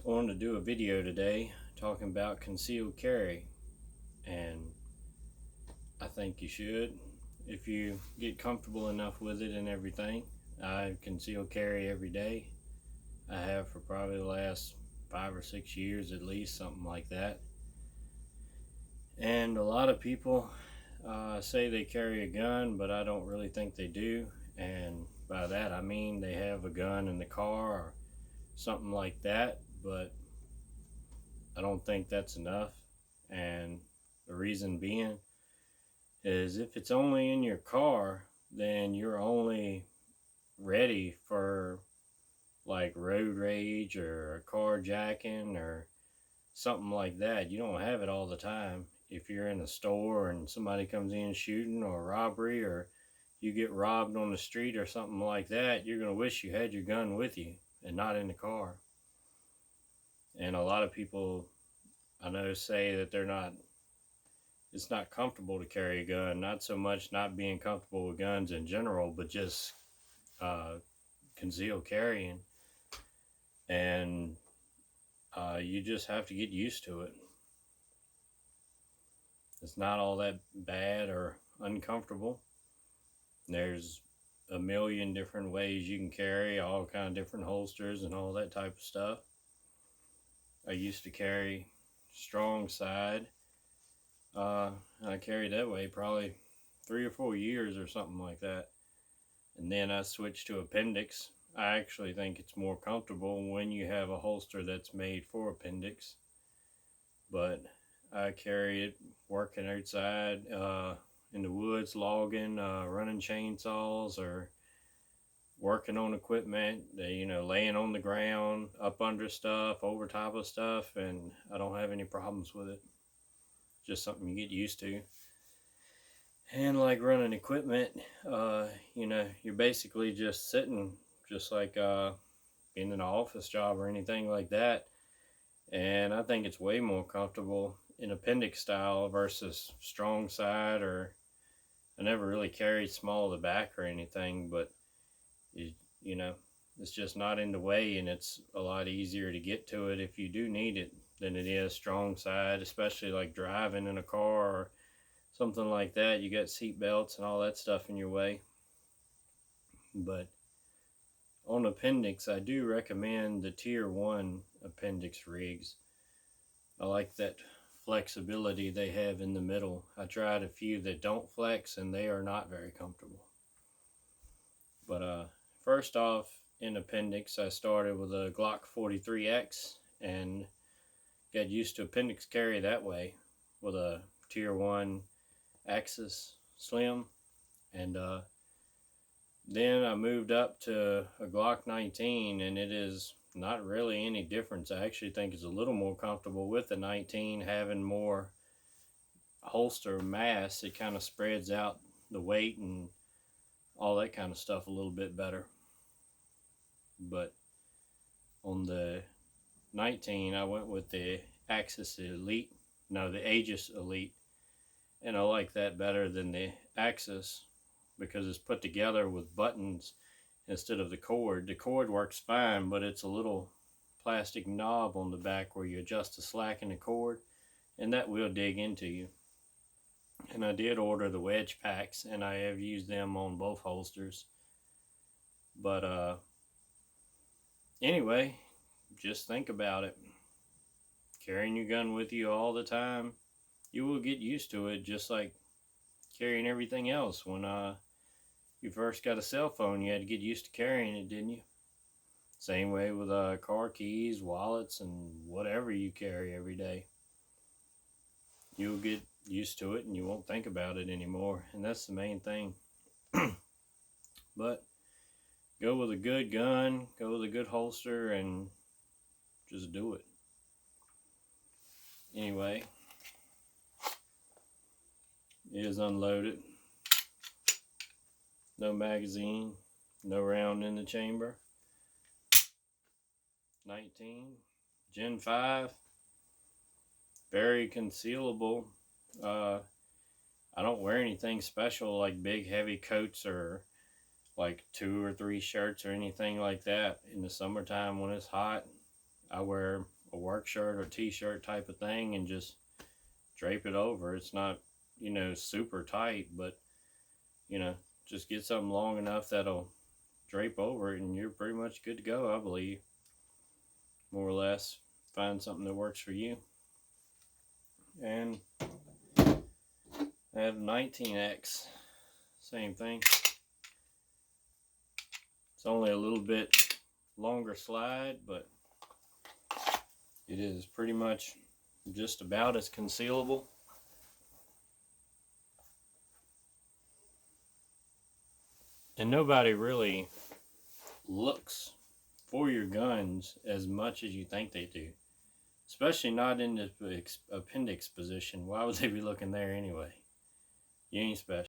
I wanted to do a video today talking about concealed carry, and I think you should if you get comfortable enough with it and everything. I conceal carry every day. I have for probably the last 5 or 6 years at least, something like that. And a lot of people say they carry a gun, but I don't really think they do. And by that I mean they have a gun in the car or something like that, but I don't think that's enough. And the reason being is if it's only in your car, then you're only ready for like road rage or carjacking or something like that. You don't have it all the time. If you're in a store and somebody comes in shooting or robbery, or you get robbed on the street or something like that, you're going to wish you had your gun with you and not in the car. And a lot of people I know say that it's not comfortable to carry a gun. Not so much not being comfortable with guns in general, but just concealed carrying. And you just have to get used to it. It's not all that bad or uncomfortable. There's a million different ways you can carry, all kind of different holsters and all that type of stuff. I used to carry strong side. I carried that way probably 3 or 4 years or something like that. And then I switched to appendix. I actually think it's more comfortable when you have a holster that's made for appendix. But I carry it working outside in the woods, logging, running chainsaws, or working on equipment, laying on the ground, up under stuff, over top of stuff, and I don't have any problems with it. Just something you get used to. And like running equipment, you're basically just sitting, just like being in an office job or anything like that. And I think it's way more comfortable in appendix style versus strong side. Or I never really carried small of the back or anything, but you know, it's just not in the way, and it's a lot easier to get to it if you do need it than it is strong side, especially like driving in a car or something like that. You got seat belts and all that stuff in your way. But on appendix, I do recommend the tier 1 appendix rigs. I like that flexibility they have in the middle. I tried a few that don't flex and they are not very comfortable. But first off, in appendix, I started with a Glock 43X and got used to appendix carry that way with a tier 1 Agis slim. And then I moved up to a Glock 19, and it is not really any difference. I actually think it's a little more comfortable with the 19 having more holster mass. It kind of spreads out the weight and all that kind of stuff a little bit better. But on the 19, I went with the Agis Elite. No, the Agis Elite. And I like that better than the Agis because it's put together with buttons instead of the cord. The cord works fine, but it's a little plastic knob on the back where you adjust the slack in the cord, and that will dig into you. And I did order the wedge packs, and I have used them on both holsters. But anyway, just think about it. Carrying your gun with you all the time, you will get used to it, just like carrying everything else. When you first got a cell phone, you had to get used to carrying it, didn't you? Same way with car keys, wallets, and whatever you carry every day. You'll get used to it and you won't think about it anymore, and that's the main thing. But go with a good gun, go with a good holster, and just do it. Anyway, it is unloaded. No magazine, no round in the chamber. 19, Gen 5, very concealable. I don't wear anything special like big heavy coats or like 2 or 3 shirts or anything like that. In the summertime when it's hot, I wear a work shirt or t-shirt type of thing and just drape it over. It's not, you know, super tight, but, you know, just get something long enough that'll drape over it and you're pretty much good to go, I believe. More or less. Find something that works for you. And I have 19X. Same thing. It's only a little bit longer slide, but it is pretty much just about as concealable. And nobody really looks for your guns as much as you think they do. Especially not in the appendix position. Why would they be looking there anyway? You ain't special.